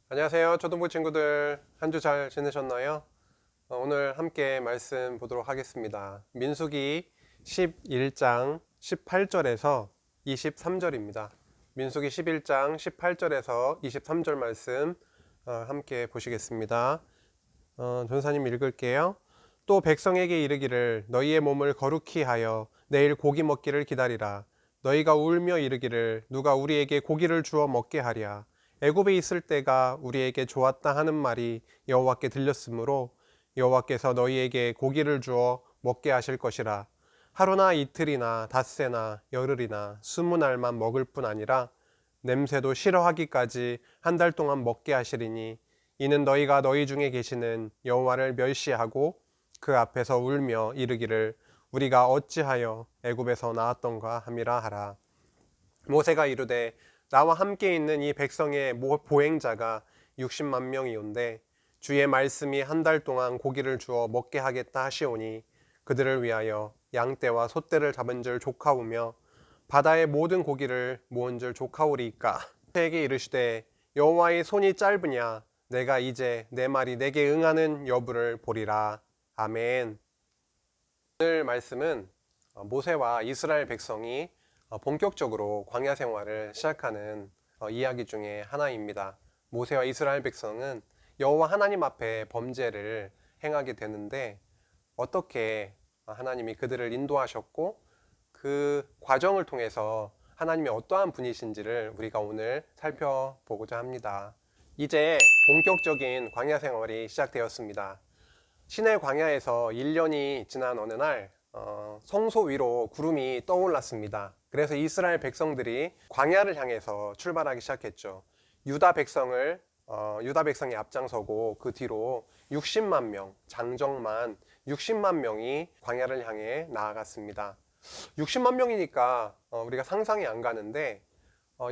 안녕하세요. 초등부 친구들, 한 주 잘 지내셨나요? 오늘 함께 말씀 보도록 하겠습니다. 민수기 11장 18절에서 23절입니다. 민수기 11장 18절에서 23절 말씀 함께 보시겠습니다. 전사님 읽을게요. 또 백성에게 이르기를 너희의 몸을 거룩히 하여 내일 고기 먹기를 기다리라. 너희가 울며 이르기를 누가 우리에게 고기를 주어 먹게 하랴. 애굽에 있을 때가 우리에게 좋았다 하는 말이 여호와께 들렸으므로 여호와께서 너희에게 고기를 주어 먹게 하실 것이라. 하루나 이틀이나 닷새나 열흘이나 20날만 먹을 뿐 아니라 냄새도 싫어하기까지 한 달 동안 먹게 하시리니 이는 너희가 너희 중에 계시는 여호와를 멸시하고 그 앞에서 울며 이르기를 우리가 어찌하여 애굽에서 나왔던가 함이라 하라. 모세가 이르되 나와 함께 있는 이 백성의 보행자가 60만 명이온데 주의 말씀이 한 달 동안 고기를 주어 먹게 하겠다 하시오니 그들을 위하여 양떼와 소떼를 잡은 줄 족하오며 바다의 모든 고기를 모은 줄 족하오리이까. 모세에게 이르시되 여호와의 손이 짧으냐 내가 이제 내 말이 내게 응하는 여부를 보리라. 아멘. 오늘 말씀은 모세와 이스라엘 백성이 본격적으로 광야 생활을 시작하는 이야기 중에 하나입니다. 모세와 이스라엘 백성은 여호와 하나님 앞에 범죄를 행하게 되는데 어떻게 하나님이 그들을 인도하셨고 그 과정을 통해서 하나님이 어떠한 분이신지를 우리가 오늘 살펴보고자 합니다. 이제 본격적인 광야 생활이 시작되었습니다. 시내 광야에서 1년이 지난 어느 날 성소 위로 구름이 떠올랐습니다. 그래서 이스라엘 백성들이 광야를 향해서 출발하기 시작했죠. 유다 백성이 앞장서고 그 뒤로 60만 명, 장정만 60만 명이 광야를 향해 나아갔습니다. 60만 명이니까 우리가 상상이 안 가는데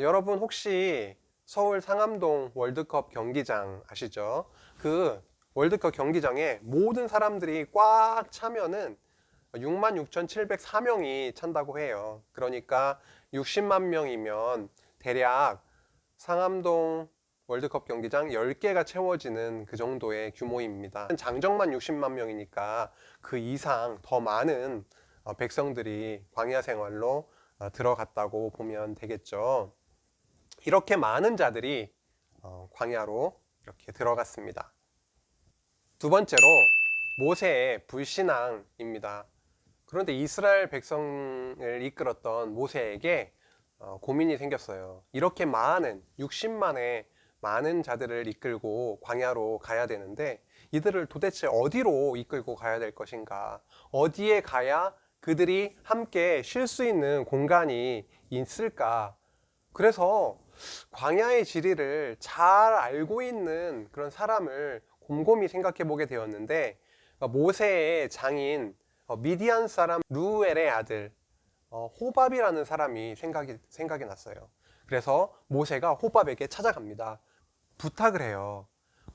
여러분 혹시 서울 상암동 월드컵 경기장 아시죠? 그 월드컵 경기장에 모든 사람들이 꽉 차면은 66,704명이 찬다고 해요. 그러니까 60만 명이면 대략 상암동 월드컵 경기장 10개가 채워지는 그 정도의 규모입니다. 장정만 60만 명이니까 그 이상 더 많은 백성들이 광야 생활로 들어갔다고 보면 되겠죠. 이렇게 많은 자들이 광야로 이렇게 들어갔습니다. 두 번째로 모세의 불신앙입니다. 그런데 이스라엘 백성을 이끌었던 모세에게 고민이 생겼어요. 이렇게 많은 60만의 많은 자들을 이끌고 광야로 가야 되는데 이들을 도대체 어디로 이끌고 가야 될 것인가? 어디에 가야 그들이 함께 쉴 수 있는 공간이 있을까? 그래서 광야의 지리를 잘 알고 있는 그런 사람을 곰곰이 생각해 보게 되었는데 모세의 장인 미디안 사람 루엘의 아들 호밥이라는 사람이 생각이 났어요. 그래서 모세가 호밥에게 찾아갑니다. 부탁을 해요.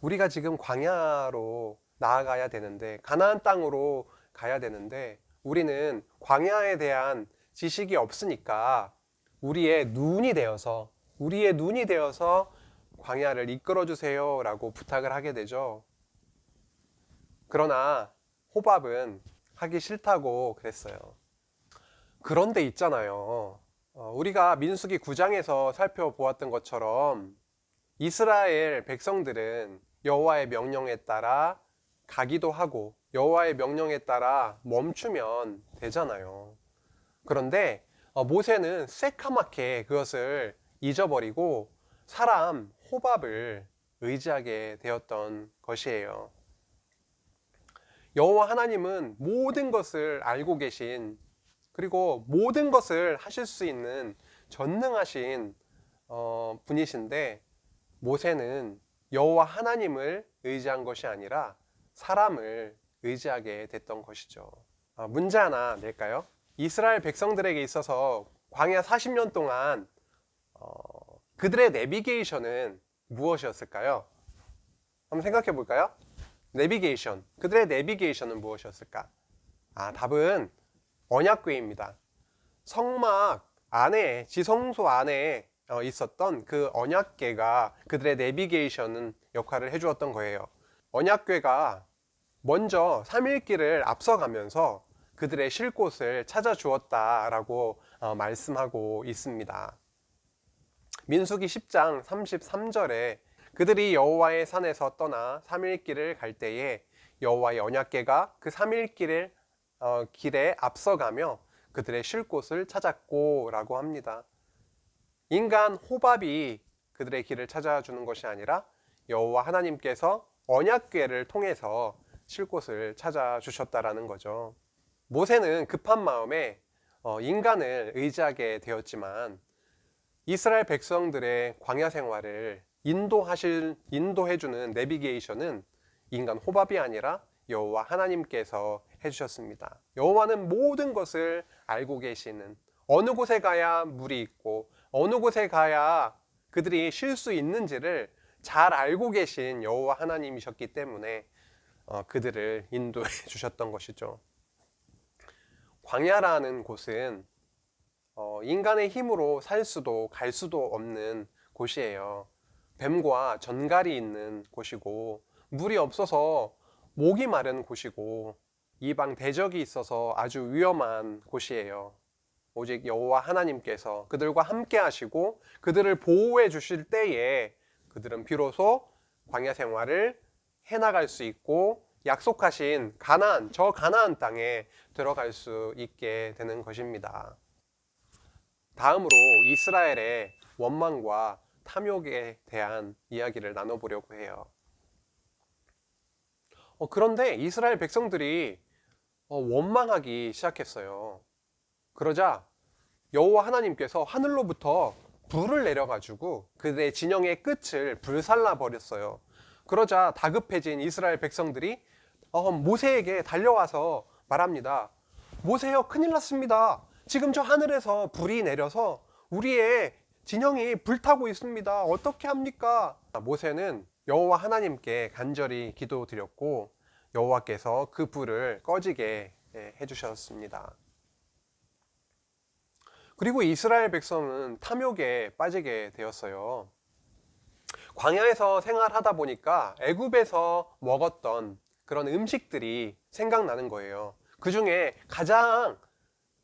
우리가 지금 광야로 나아가야 되는데 가나안 땅으로 가야 되는데 우리는 광야에 대한 지식이 없으니까 우리의 눈이 되어서 광야를 이끌어 주세요 라고 부탁을 하게 되죠. 그러나 호밥은 하기 싫다고 그랬어요. 그런데 있잖아요. 우리가 민수기 9장에서 살펴보았던 것처럼 이스라엘 백성들은 여호와의 명령에 따라 가기도 하고 여호와의 명령에 따라 멈추면 되잖아요. 그런데 모세는 새카맣게 그것을 잊어버리고 사람 호밥을 의지하게 되었던 것이에요. 여호와 하나님은 모든 것을 알고 계신 그리고 모든 것을 하실 수 있는 전능하신 분이신데 모세는 여호와 하나님을 의지한 것이 아니라 사람을 의지하게 됐던 것이죠. 문제 하나 낼까요? 이스라엘 백성들에게 있어서 광야 40년 동안 그들의 내비게이션은 무엇이었을까요? 한번 생각해 볼까요? 그들의 내비게이션은 무엇이었을까? 답은 언약궤입니다. 성막 안에, 지성소 안에 있었던 그 언약궤가 그들의 내비게이션 역할을 해주었던 거예요. 언약궤가 먼저 3일길을 앞서가면서 그들의 쉴 곳을 찾아주었다라고 말씀하고 있습니다. 민수기 10장 33절에 그들이 여호와의 산에서 떠나 3일길을 갈 때에 여호와의 언약궤가 그 3일길을 길에 앞서가며 그들의 쉴 곳을 찾았고 라고 합니다. 인간 호밥이 그들의 길을 찾아주는 것이 아니라 여호와 하나님께서 언약궤를 통해서 쉴 곳을 찾아주셨다라는 거죠. 모세는 급한 마음에 인간을 의지하게 되었지만 이스라엘 백성들의 광야 생활을 인도해주는 내비게이션은 인간 호밥이 아니라 여호와 하나님께서 해주셨습니다. 여호와는 모든 것을 알고 계시는, 어느 곳에 가야 물이 있고 어느 곳에 가야 그들이 쉴 수 있는지를 잘 알고 계신 여호와 하나님이셨기 때문에 그들을 인도해 주셨던 것이죠. 광야라는 곳은 인간의 힘으로 살 수도 갈 수도 없는 곳이에요. 뱀과 전갈이 있는 곳이고 물이 없어서 목이 마른 곳이고 이방 대적이 있어서 아주 위험한 곳이에요. 오직 여호와 하나님께서 그들과 함께 하시고 그들을 보호해 주실 때에 그들은 비로소 광야 생활을 해나갈 수 있고 약속하신 저 가나안 땅에 들어갈 수 있게 되는 것입니다. 다음으로 이스라엘의 원망과 탐욕에 대한 이야기를 나눠보려고 해요. 그런데 이스라엘 백성들이 원망하기 시작했어요. 그러자 여호와 하나님께서 하늘로부터 불을 내려가지고 그들의 진영의 끝을 불살라 버렸어요. 그러자 다급해진 이스라엘 백성들이 모세에게 달려와서 말합니다. 모세여, 큰일 났습니다. 지금 저 하늘에서 불이 내려서 우리의 진영이 불타고 있습니다. 어떻게 합니까? 모세는 여호와 하나님께 간절히 기도드렸고 여호와께서 그 불을 꺼지게 해주셨습니다. 그리고 이스라엘 백성은 탐욕에 빠지게 되었어요. 광야에서 생활하다 보니까 애굽에서 먹었던 그런 음식들이 생각나는 거예요. 그 중에 가장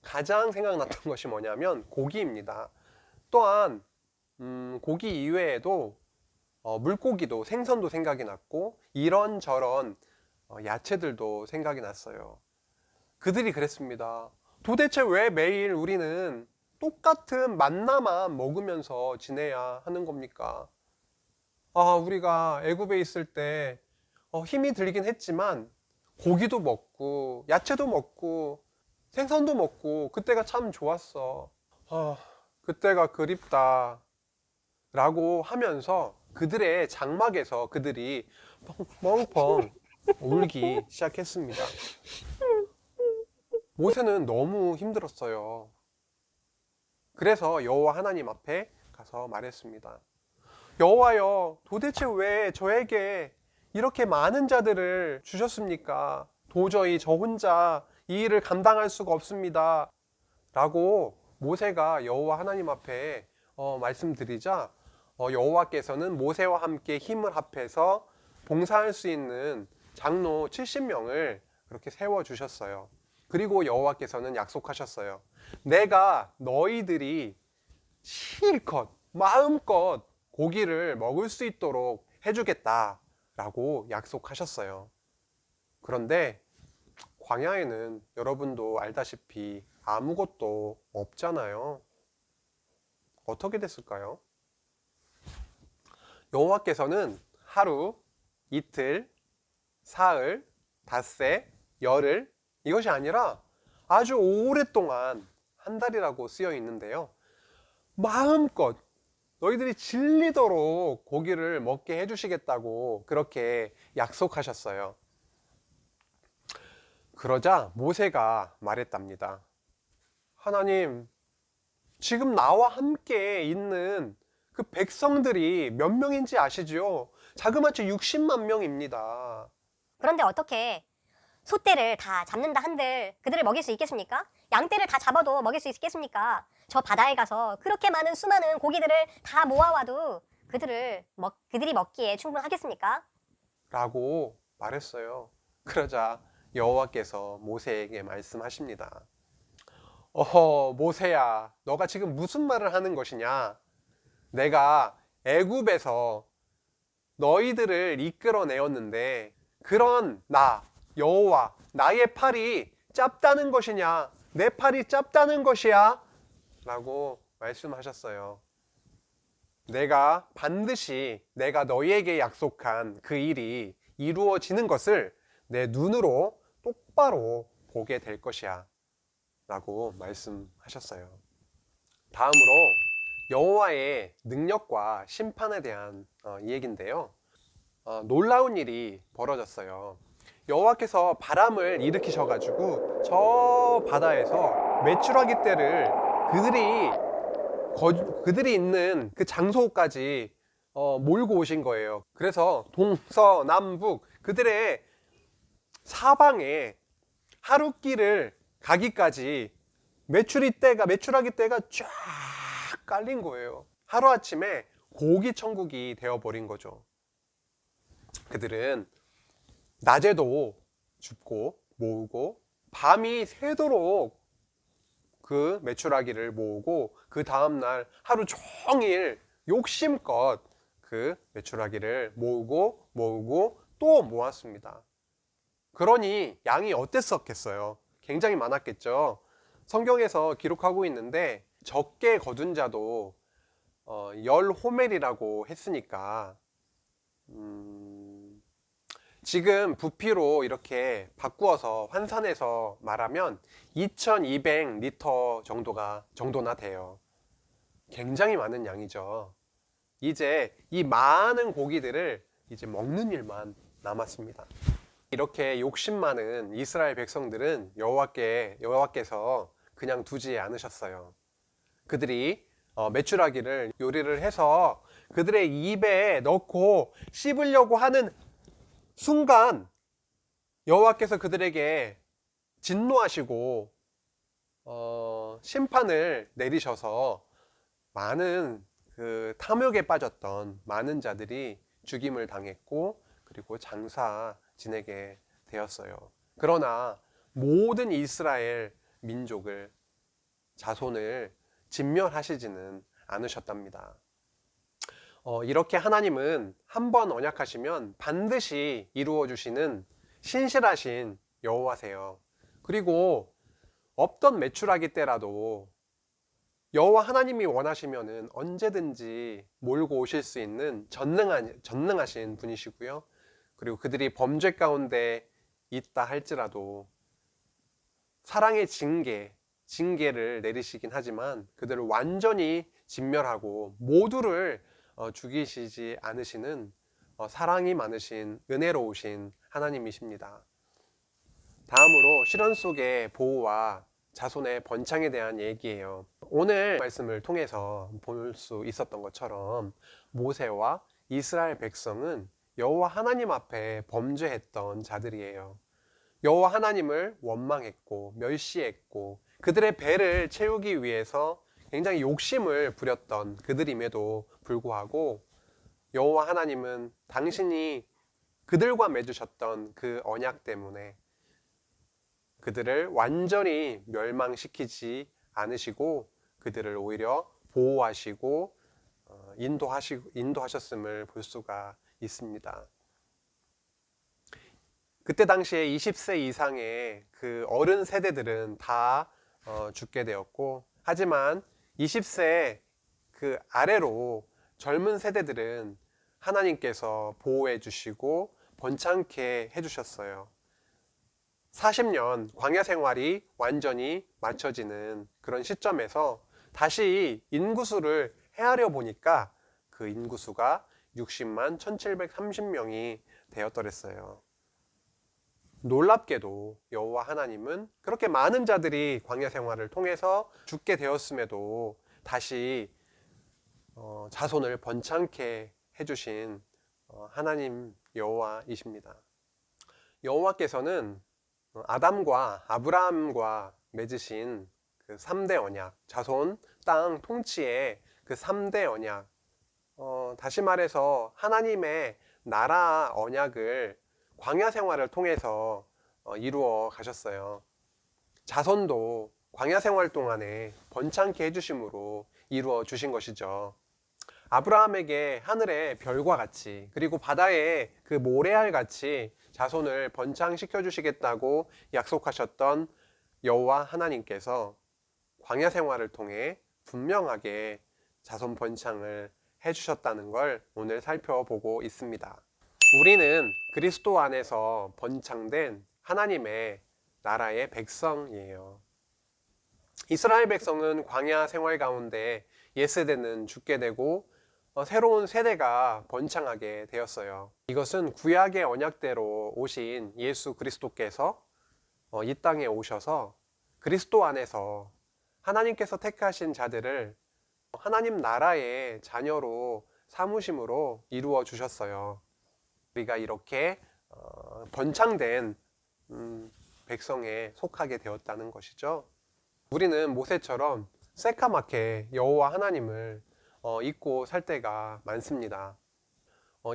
생각났던 것이 뭐냐면 고기입니다. 또한 고기 이외에도 물고기도, 생선도 생각이 났고 이런저런 야채들도 생각이 났어요. 그들이 그랬습니다. 도대체 왜 매일 우리는 똑같은 만나만 먹으면서 지내야 하는 겁니까? 우리가 애굽에 있을 때 힘이 들긴 했지만 고기도 먹고 야채도 먹고 생선도 먹고 그때가 참 좋았어. 그때가 그립다 라고 하면서 그들의 장막에서 그들이 뻥뻥 울기 시작했습니다. 모세는 너무 힘들었어요. 그래서 여호와 하나님 앞에 가서 말했습니다. 여호와여, 도대체 왜 저에게 이렇게 많은 자들을 주셨습니까? 도저히 저 혼자 이 일을 감당할 수가 없습니다. 라고 모세가 여호와 하나님 앞에 말씀드리자 여호와께서는 모세와 함께 힘을 합해서 봉사할 수 있는 장로 70명을 그렇게 세워주셨어요. 그리고 여호와께서는 약속하셨어요. 내가 너희들이 실컷 마음껏 고기를 먹을 수 있도록 해주겠다라고 약속하셨어요. 그런데 광야에는 여러분도 알다시피 아무것도 없잖아요. 어떻게 됐을까요? 여호와께서는 하루, 이틀, 사흘, 닷새, 열흘 이것이 아니라 아주 오랫동안 한 달이라고 쓰여 있는데요. 마음껏 너희들이 질리도록 고기를 먹게 해주시겠다고 그렇게 약속하셨어요. 그러자 모세가 말했답니다. 하나님, 지금 나와 함께 있는 그 백성들이 몇 명인지 아시죠? 자그마치 60만 명입니다. 그런데 어떻게 소떼를 다 잡는다 한들 그들을 먹일 수 있겠습니까? 양떼를 다 잡아도 먹일 수 있겠습니까? 저 바다에 가서 그렇게 많은 수많은 고기들을 다 모아와도 그들이 먹기에 충분하겠습니까? 라고 말했어요. 그러자 여호와께서 모세에게 말씀하십니다. 어허, 모세야, 너가 지금 무슨 말을 하는 것이냐? 내가 애굽에서 너희들을 이끌어내었는데 그런 나 여호와 나의 팔이 짧다는 것이냐? 내 팔이 짧다는 것이야? 라고 말씀하셨어요. 내가 반드시 내가 너희에게 약속한 그 일이 이루어지는 것을 내 눈으로 똑바로 보게 될 것이야 라고 말씀하셨어요. 다음으로 여호와의 능력과 심판에 대한 얘기인데요. 놀라운 일이 벌어졌어요. 여호와께서 바람을 일으키셔가지고 저 바다에서 메추라기 떼를 그들이 있는 그 장소까지 몰고 오신 거예요. 그래서 동서남북 그들의 사방에 하루길을 가기까지 메추라기 떼가 쫙 깔린 거예요. 하루아침에 고기 천국이 되어버린 거죠. 그들은 낮에도 줍고 모으고 밤이 새도록 그 메추라기를 모으고 그 다음날 하루 종일 욕심껏 그 메추라기를 모으고 또 모았습니다. 그러니 양이 어땠었겠어요? 굉장히 많았겠죠. 성경에서 기록하고 있는데 적게 거둔 자도 10호멜이라고 했으니까 지금 부피로 이렇게 바꾸어서 환산해서 말하면 2200리터 정도나 돼요. 굉장히 많은 양이죠. 이제 이 많은 고기들을 이제 먹는 일만 남았습니다. 이렇게 욕심 많은 이스라엘 백성들은 여호와께서 그냥 두지 않으셨어요. 그들이 메추라기를 요리를 해서 그들의 입에 넣고 씹으려고 하는 순간 여호와께서 그들에게 진노하시고 심판을 내리셔서 많은 그 탐욕에 빠졌던 많은 자들이 죽임을 당했고 그리고 장사 지내게 되었어요. 그러나 모든 이스라엘 민족을 자손을 진멸하시지는 않으셨답니다. 이렇게 하나님은 한 번 언약하시면 반드시 이루어 주시는 신실하신 여호와세요. 그리고 없던 메추라기 때라도 여호와 하나님이 원하시면은 언제든지 몰고 오실 수 있는 전능하신 분이시고요. 그리고 그들이 범죄 가운데 있다 할지라도 사랑의 징계를 내리시긴 하지만 그들을 완전히 진멸하고 모두를 죽이시지 않으시는 사랑이 많으신 은혜로우신 하나님이십니다. 다음으로 시련 속의 보호와 자손의 번창에 대한 얘기예요. 오늘 말씀을 통해서 볼 수 있었던 것처럼 모세와 이스라엘 백성은 여호와 하나님 앞에 범죄했던 자들이에요. 여호와 하나님을 원망했고 멸시했고 그들의 배를 채우기 위해서 굉장히 욕심을 부렸던 그들임에도 불구하고 여호와 하나님은 당신이 그들과 맺으셨던 그 언약 때문에 그들을 완전히 멸망시키지 않으시고 그들을 오히려 보호하시고 인도하셨음을 볼 수가 있습니다. 그때 당시에 20세 이상의 그 어른 세대들은 다 죽게 되었고 하지만 20세 그 아래로 젊은 세대들은 하나님께서 보호해 주시고 번창케 해 주셨어요. 40년 광야 생활이 완전히 맞춰지는 그런 시점에서 다시 인구수를 헤아려 보니까 그 인구수가 60만 1730명이 되었더랬어요. 놀랍게도 여호와 하나님은 그렇게 많은 자들이 광야 생활을 통해서 죽게 되었음에도 다시 자손을 번창케 해주신 하나님 여호와이십니다. 여호와께서는 아담과 아브라함과 맺으신 그 3대 언약, 자손, 땅, 통치의 그 3대 언약, 다시 말해서 하나님의 나라 언약을 광야 생활을 통해서 이루어 가셨어요. 자손도 광야 생활 동안에 번창케 해주심으로 이루어 주신 것이죠. 아브라함에게 하늘의 별과 같이, 그리고 바다의 그 모래알 같이 자손을 번창시켜 주시겠다고 약속하셨던 여호와 하나님께서 광야 생활을 통해 분명하게 자손 번창을 해주셨다는 걸 오늘 살펴보고 있습니다. 우리는 그리스도 안에서 번창된 하나님의 나라의 백성이에요. 이스라엘 백성은 광야 생활 가운데 옛세대는 죽게 되고 새로운 세대가 번창하게 되었어요. 이것은 구약의 언약대로 오신 예수 그리스도께서 이 땅에 오셔서 그리스도 안에서 하나님께서 택하신 자들을 하나님 나라의 자녀로 삼으심으로 이루어 주셨어요. 우리가 이렇게 번창된 백성에 속하게 되었다는 것이죠. 우리는 모세처럼 새까맣게 여호와 하나님을 잊고 살 때가 많습니다.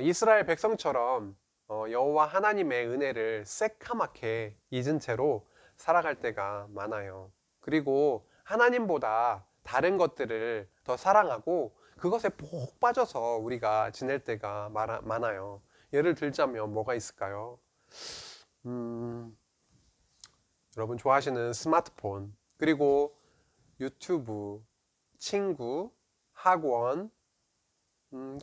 이스라엘 백성처럼 여호와 하나님의 은혜를 새까맣게 잊은 채로 살아갈 때가 많아요. 그리고 하나님보다 다른 것들을 더 사랑하고 그것에 푹 빠져서 우리가 지낼 때가 많아요. 예를 들자면 뭐가 있을까요? 여러분 좋아하시는 스마트폰, 그리고 유튜브, 친구, 학원,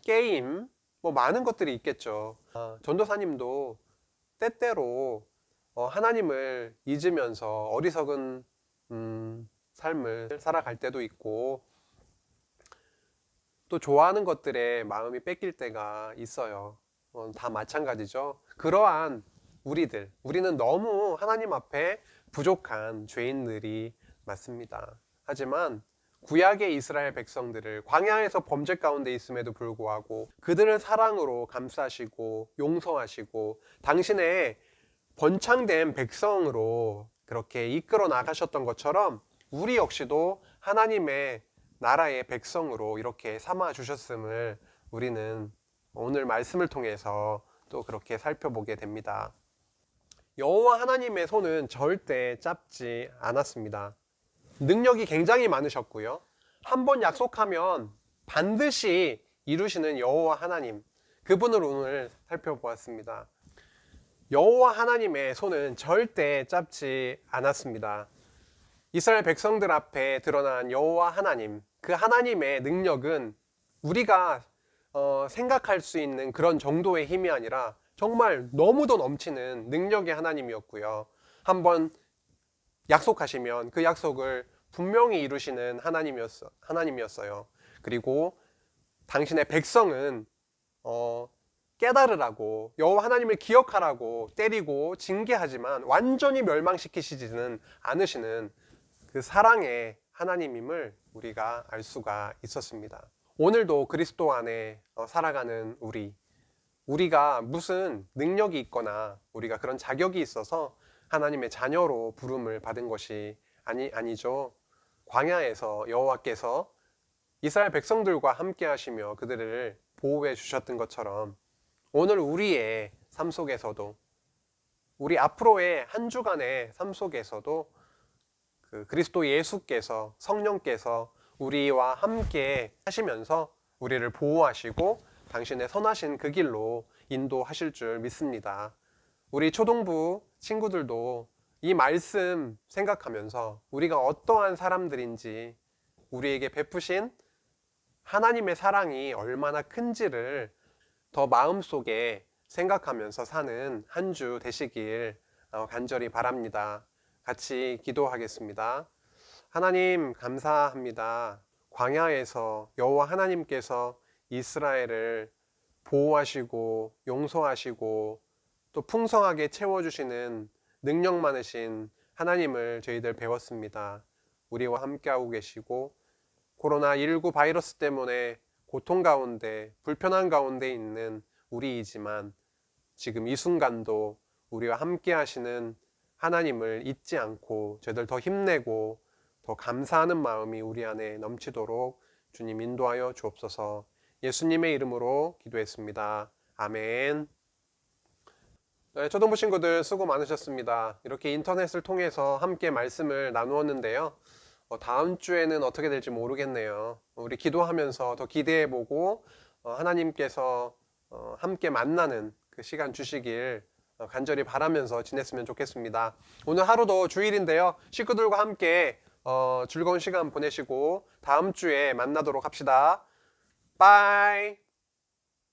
게임, 뭐 많은 것들이 있겠죠. 전도사님도 때때로 하나님을 잊으면서 어리석은 삶을 살아갈 때도 있고, 또 좋아하는 것들에 마음이 뺏길 때가 있어요. 다 마찬가지죠. 그러한 우리는 너무 하나님 앞에 부족한 죄인들이 맞습니다. 하지만 구약의 이스라엘 백성들을 광야에서 범죄 가운데 있음에도 불구하고 그들을 사랑으로 감싸시고 용서하시고 당신의 번창된 백성으로 그렇게 이끌어 나가셨던 것처럼 우리 역시도 하나님의 나라의 백성으로 이렇게 삼아 주셨음을 우리는 오늘 말씀을 통해서 또 그렇게 살펴보게 됩니다. 여호와 하나님의 손은 절대 짧지 않았습니다. 능력이 굉장히 많으셨고요. 한번 약속하면 반드시 이루시는 여호와 하나님, 그분을 오늘 살펴보았습니다. 여호와 하나님의 손은 절대 짧지 않았습니다. 이스라엘 백성들 앞에 드러난 여호와 하나님, 그 하나님의 능력은 우리가 생각할 수 있는 그런 정도의 힘이 아니라 정말 너무도 넘치는 능력의 하나님이었고요. 한번 약속하시면 그 약속을 분명히 이루시는 하나님이었어요. 그리고 당신의 백성은 깨달으라고, 여호와 하나님을 기억하라고 때리고 징계하지만 완전히 멸망시키시지는 않으시는 그 사랑의 하나님임을 우리가 알 수가 있었습니다. 오늘도 그리스도 안에 살아가는 우리가 무슨 능력이 있거나 우리가 그런 자격이 있어서 하나님의 자녀로 부름을 받은 것이 아니죠. 광야에서 여호와께서 이스라엘 백성들과 함께 하시며 그들을 보호해 주셨던 것처럼 오늘 우리의 삶 속에서도, 우리 앞으로의 한 주간의 삶 속에서도 그 그리스도 예수께서, 성령께서 우리와 함께 하시면서 우리를 보호하시고 당신의 선하신 그 길로 인도하실 줄 믿습니다. 우리 초동부 친구들도 이 말씀 생각하면서 우리가 어떠한 사람들인지, 우리에게 베푸신 하나님의 사랑이 얼마나 큰지를 더 마음속에 생각하면서 사는 한 주 되시길 간절히 바랍니다. 같이 기도하겠습니다. 하나님 감사합니다. 광야에서 여호와 하나님께서 이스라엘을 보호하시고 용서하시고 또 풍성하게 채워주시는 능력 많으신 하나님을 저희들 배웠습니다. 우리와 함께하고 계시고 코로나19 바이러스 때문에 고통 가운데 불편한 가운데 있는 우리이지만 지금 이 순간도 우리와 함께 하시는 하나님을 잊지 않고 저희들 더 힘내고 더 감사하는 마음이 우리 안에 넘치도록 주님 인도하여 주옵소서. 예수님의 이름으로 기도했습니다. 아멘. 네, 초등부 친구들 수고 많으셨습니다. 이렇게 인터넷을 통해서 함께 말씀을 나누었는데요. 다음 주에는 어떻게 될지 모르겠네요. 우리 기도하면서 더 기대해보고 하나님께서 함께 만나는 그 시간 주시길 간절히 바라면서 지냈으면 좋겠습니다. 오늘 하루도 주일인데요. 식구들과 함께 즐거운 시간 보내시고 다음 주에 만나도록 합시다. 빠이.